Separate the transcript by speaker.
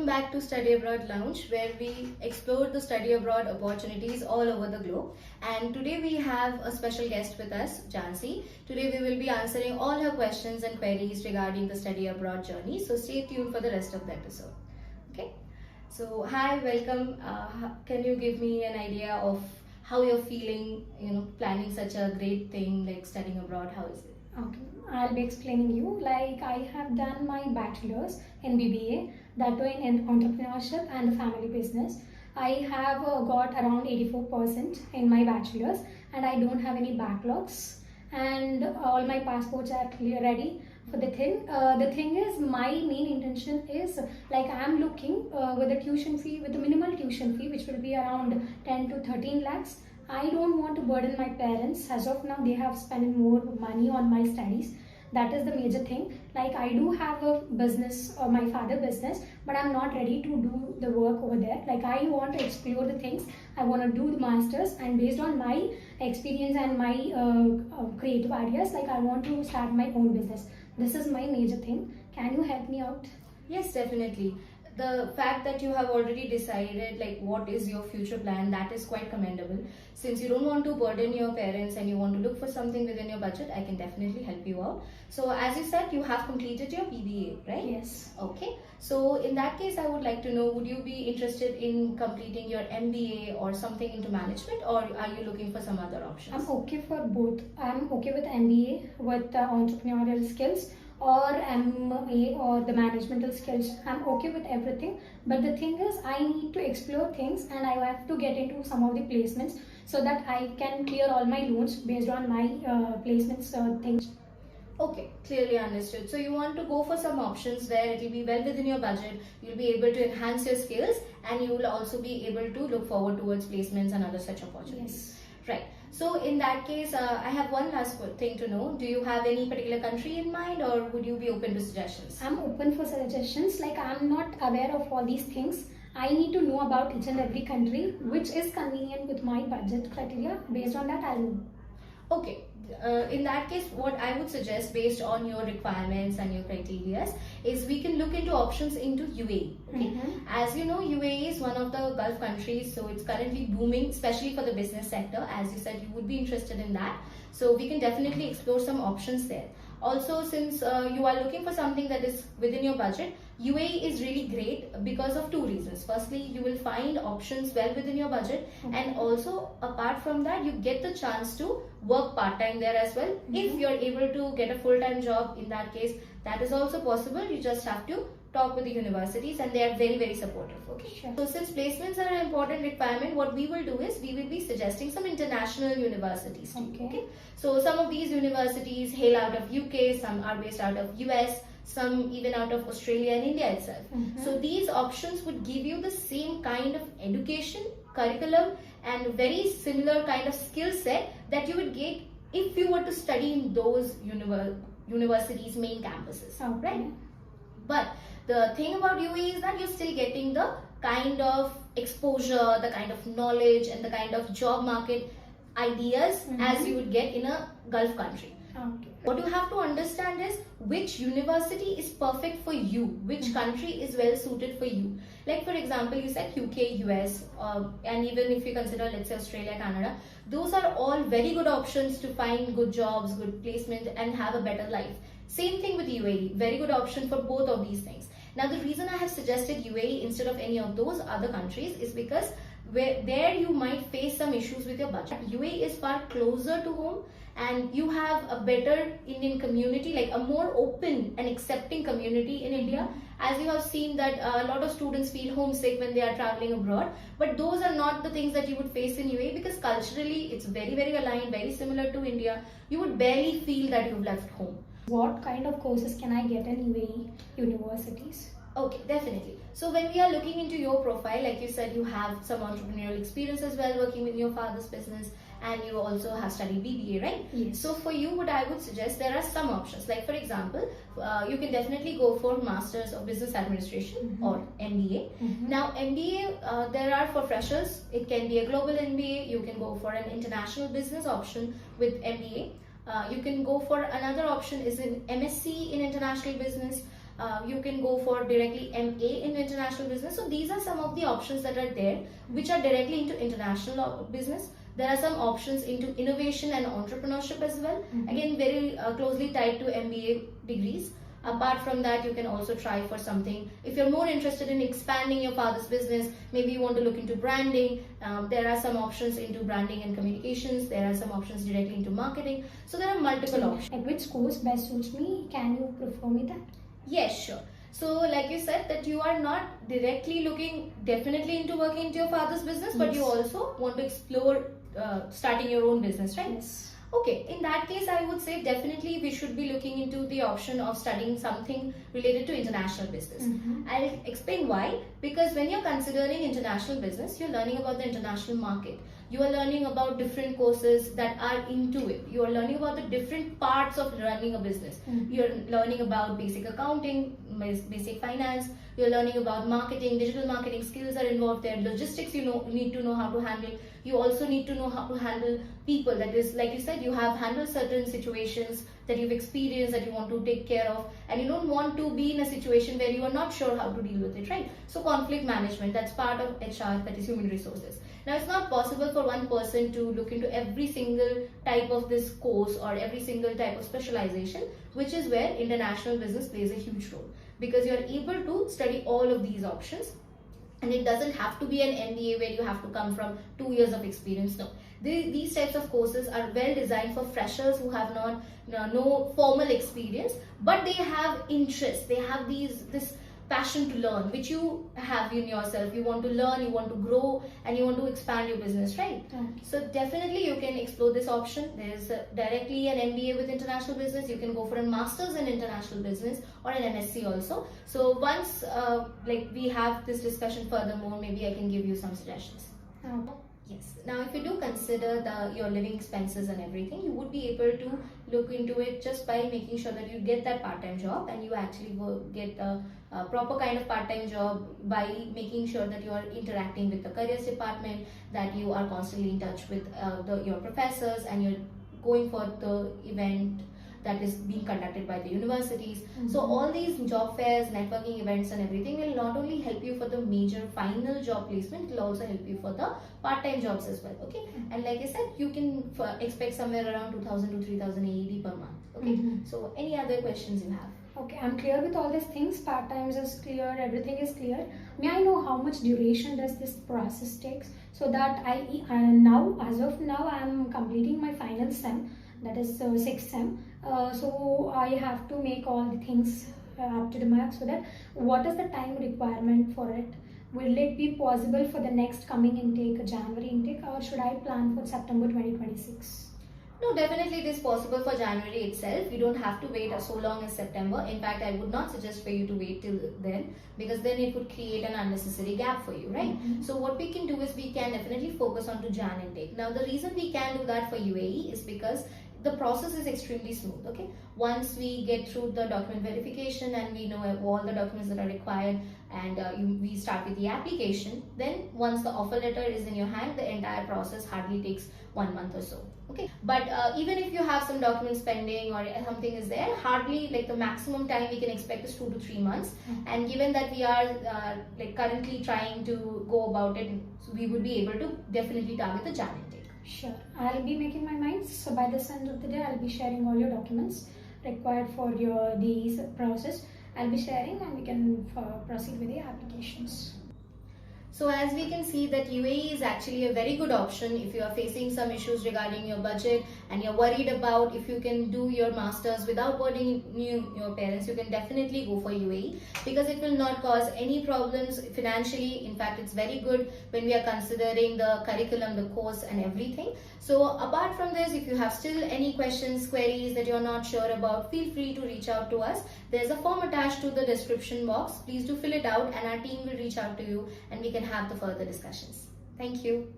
Speaker 1: welcome back to Study Abroad Lounge, where we explore the study abroad opportunities all over the globe. And today we have a special guest with us, Jansi. Today we will be answering all her questions and queries regarding the study abroad journey. So stay tuned for the rest of the episode. Okay. So hi, welcome. Can you give me an idea of how you're feeling? Planning such a great thing like studying abroad. How is it?
Speaker 2: Okay, I'll be explaining you. Like, I have done my bachelor's in BBA, that too in entrepreneurship and family business. I have got around 84% in my bachelor's, and I don't have any backlogs, and all my passports are ready for the thing. The thing is, my main intention is, like, I am looking with a tuition fee, with a minimal tuition fee, which will be around 10 to 13 lakhs. I don't want to burden my parents. As of now, they have spent more money on my studies. That is the major thing. Like, I do have a business, or my father business, but I'm not ready to do the work over there. Like, I want to explore the things. I want to do the masters, and based on my experience and my creative ideas, like, I want to start my own business. This is my major thing. Can you help me out?
Speaker 1: Yes, definitely. The fact that you have already decided like what is your future plan, that is quite commendable. Since you don't want to burden your parents and you want to look for something within your budget, I can definitely help you out. So as you said, you have completed your BBA, right?
Speaker 2: Yes.
Speaker 1: Okay. So in that case, I would like to know, would you be interested in completing your MBA or something into management, or are you looking for some other options?
Speaker 2: I'm okay for both. I'm okay with MBA with entrepreneurial skills, or MA or the managemental skills. I'm okay with everything, but the thing is, I need to explore things, and I have to get into some of the placements so that I can clear all my loans based on my placements things.
Speaker 1: Okay, clearly understood. So you want to go for some options where it will be well within your budget, you'll be able to enhance your skills, and you will also be able to look forward towards placements and other such opportunities.
Speaker 2: Yes.
Speaker 1: Right. So in that case, I have one last thing to know. Do you have any particular country in mind, or would you be open to suggestions?
Speaker 2: I'm open for suggestions. Like, I'm not aware of all these things. I need to know about each and every country which is convenient with my budget criteria. Based on that, I'll know.
Speaker 1: Okay. In that case, what I would suggest based on your requirements and your criteria is we can look into options into UAE. Okay? As you know, UAE is one of the Gulf countries, so it's currently booming, especially for the business sector. As you said, you would be interested in that, so we can definitely explore some options there. Also, since you are looking for something that is within your budget, UAE is really great because of two reasons. Firstly, you will find options well within your budget, and also apart from that, you get the chance to work part-time there as well. If you're able to get a full-time job, in that case, that is also possible. You just have to talk with the universities, and they are very, very supportive. Okay.
Speaker 2: Sure.
Speaker 1: So since placements are an important requirement, what we will do is we will be suggesting some international universities to you. Okay. So some of these universities hail out of UK, some are based out of US, some even out of Australia and India itself. So these options would give you the same kind of education, curriculum, and very similar kind of skill set that you would get if you were to study in those universities' main campuses. Right? But the thing about UAE is that you're still getting the kind of exposure, the kind of knowledge, and the kind of job market ideas as you would get in a Gulf country.
Speaker 2: Okay.
Speaker 1: What you have to understand is which university is perfect for you, which country is well suited for you. Like, for example, you said UK, US, and even if you consider, let's say, Australia, Canada, those are all very good options to find good jobs, good placement, and have a better life. Same thing with UAE, very good option for both of these things. Now, the reason I have suggested UAE instead of any of those other countries is because there you might face some issues with your budget. UAE is far closer to home, and you have a better Indian community, like a more open and accepting community in India. As you have seen that a lot of students feel homesick when they are traveling abroad, but those are not the things that you would face in UAE, because culturally it's very, very aligned, very similar to India. You would barely feel that you've left home.
Speaker 2: What kind of courses can I get in UAE universities?
Speaker 1: Okay, definitely. So when we are looking into your profile, like you said, you have some entrepreneurial experience as well, working with your father's business, and you also have studied BBA, right?
Speaker 2: Yes.
Speaker 1: So for you, what I would suggest, there are some options. Like, for example, you can definitely go for Masters of Business Administration or MBA. Now, MBA, there are for freshers. It can be a global MBA. You can go for an international business option with MBA. You can go for another option is an MSc in international business. You can go for directly MA in international business. So these are some of the options that are there, which are directly into international business. There are some options into innovation and entrepreneurship as well. Again, very closely tied to MBA degrees. Apart from that, you can also try for something. If you're more interested in expanding your father's business, maybe you want to look into branding. There are some options into branding and communications. There are some options directly into marketing. So there are multiple options.
Speaker 2: Like which course best suits me? Can you prefer me that?
Speaker 1: Yes, sure. So like you said that you are not directly looking definitely into working into your father's business, but you also want to explore starting your own business, right?
Speaker 2: Yes.
Speaker 1: Okay, in that case, I would say definitely we should be looking into the option of studying something related to international business. I'll explain why. Because when you're considering international business, you're learning about the international market. You are learning about different courses that are into it. You are learning about the different parts of running a business. You're learning about basic accounting, basic finance. You're learning about marketing, digital marketing skills are involved there. Logistics, you need to know how to handle. You also need to know how to handle people. That is, like you said, you have handled certain situations that you've experienced that you want to take care of, and you don't want to be in a situation where you are not sure how to deal with it, right? So conflict management, that's part of HR, that is human resources. Now it's not possible for one person to look into every single type of this course or every single type of specialization, which is where international business plays a huge role, because you're able to study all of these options. And it doesn't have to be an MBA where you have to come from 2 years of experience. No, these types of courses are well designed for freshers who have not no formal experience, but they have interest. They have this passion to learn, which you have in yourself. You want to learn, you want to grow, and you want to expand your business, right? So definitely you can explore this option. There is directly an MBA with international business. You can go for a master's in international business or an MSc also. So once like we have this discussion furthermore, maybe I can give you some suggestions. Yes. Now, if you do consider your living expenses and everything, you would be able to look into it just by making sure that you get that part-time job, and you actually get a proper kind of part-time job by making sure that you are interacting with the careers department, that you are constantly in touch with your professors, and you're going for the event that is being conducted by the universities. So all these job fairs, networking events and everything will not only help you for the major final job placement, it will also help you for the part-time jobs as well. Okay, and like I said, you can expect somewhere around 2000 to 3000 AED per month. Okay, so any other questions you have?
Speaker 2: Okay, I'm clear with all these things. Part-time is clear, everything is clear. May I know how much duration does this process takes, so that now, as of now, I am completing my final SEM, that is 6th SEM. So I have to make all the things up to the mark, so that what is the time requirement for it? Will it be possible for the next coming intake, January intake, or should I plan for September 2026?
Speaker 1: No, definitely it is possible for January itself. You don't have to wait so long as September. In fact, I would not suggest for you to wait till then, because then it would create an unnecessary gap for you, right? So what we can do is we can definitely focus on to Jan intake. Now, the reason we can do that for UAE is because the process is extremely smooth. Okay, once we get through the document verification and we know all the documents that are required, and we start with the application, then once the offer letter is in your hand, the entire process hardly takes 1 month or so. Okay, but even if you have some documents pending or something is there, hardly, like, the maximum time we can expect is 2 to 3 months. And given that we are like currently trying to go about it, so we would be able to definitely target the Jan intake.
Speaker 2: Sure, I'll be making my mind. So by this end of the day, I'll be sharing all your documents required for these process. I'll be sharing, and we can proceed with the applications.
Speaker 1: So as we can see that UAE is actually a very good option if you are facing some issues regarding your budget and you're worried about if you can do your masters without burdening your parents. You can definitely go for UAE because it will not cause any problems financially. In fact, it's very good when we are considering the curriculum, the course and everything. So apart from this, if you have still any questions, queries that you're not sure about, feel free to reach out to us. There's a form attached to the description box. Please do fill it out and our team will reach out to you and we can have the further discussions. Thank you.